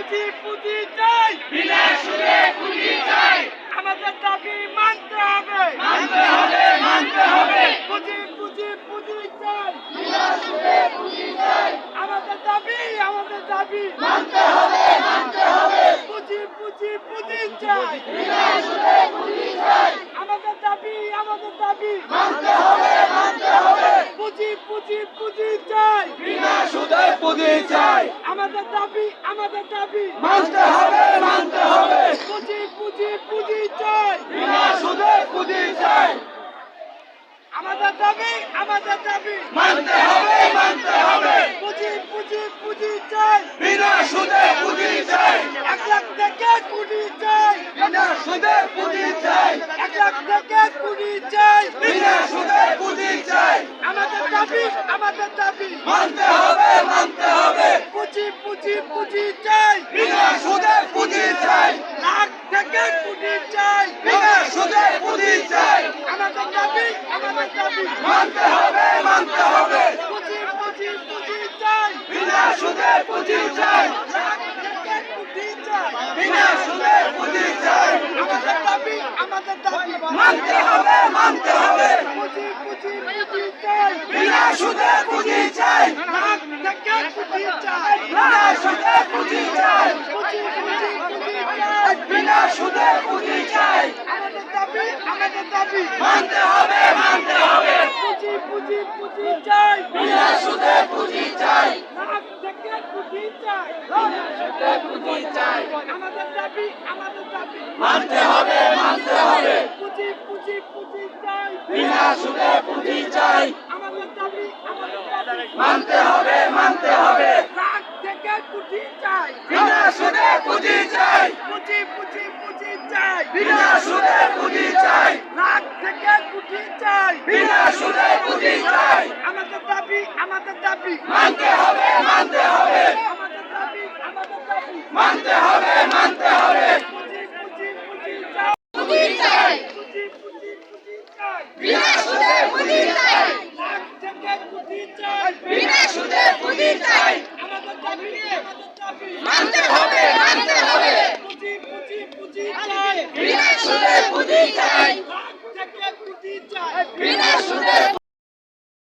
পুঁজি চাই, বিনা সুদে পুঁজি চাই, আমাদের দাবি মানতে হবে, মানতে হবে, মানতে হবে, পুঁজি চাই, বিনা সুদে পুঁজি চাই, আমাদের দাবি মানতে হবে, মানতে হবে, পুঁজি চাই, বিনা সুদে পুঁজি চাই, আমাদের দাবি মানতে হবে, মানতে হবে, পুঁজি চাই, বিনা সুদে পুঁজি চাই, আমাদের দাবি মানতে হবে, মানতে হবে, পুঁজি চাই, বিনা সুদে পুঁজি চাই, আমাদের দাবি মানতে হবে, মানতে হবে, পুঁজি চাই, বিনা সুদে পুঁজি চাই, 1 লাখ থেকে কোটি চাই, বিনা সুদে পুঁজি চাই, 1 লাখ থেকে কোটি চাই, বিনা সুদে পুঁজি চাই, আমাদের দাবি মানতে হবে, মানতে হবে, পুঁজি চাই, বিনা সুদে পুঁজি চাই, লাখ থেকে কোটি চাই, বিনা সুদে পুঁজি চাই, আমাদের দাবি মানতে হবে, মানতে হবে, পুঁজি চাই, বিনা সুদে পুঁজি চাই, লাখ থেকে কোটি চাই, বিনা সুদে পুঁজি চাই, আমাদের দাবি মানতে হবে, মানতে হবে, পুঁজি চাই, বিনা সুদে পুঁজি চাই, লাখ থেকে কোটি চাই, বিনা সুদে পুঁজি চাই, পুঁজি চাই, বিনা সুদে পুঁজি চাই, আমাদের দাবি মানতে হবে, মানতে হবে, পুঁজি চাই, বিনা সুদে পুঁজি চাই, লাখ থেকে কোটি চাই, সুদে পুঁজি চাই, আমাদের দাবি মানতে হবে, মানতে হবে, পুঁজি চাই, বিনা সুদে পুঁজি চাই, আমাদের দাবি মানতে হবে, মানতে হবে, লাখ থেকে কোটি চাই, বিনা সুদে পুঁজি চাই, পুঁজি চাই, বিনা সুদে পুঁজি চাই, লাখ থেকে কোটি চাই, বিনা সুদে পুঁজি চাই, আমাদের দাবি মানতে হবে, মানতে হবে, আমাদের দাবি মানতে হবে, মানতে হবে, পুঁজি চাই, পুঁজি চাই, পুঁজি চাই, বিনা সুদে পুঁজি চাই, লাখ থেকে কোটি চাই, বিনা সুদে পুঁজি চাই, আমাদের দাবি মানতে হবে, মানতে হবে, পুঁজি চাই, বিনা সুদে পুঁজি চাই, লাখ থেকে কোটি চাই, বিনা সুদে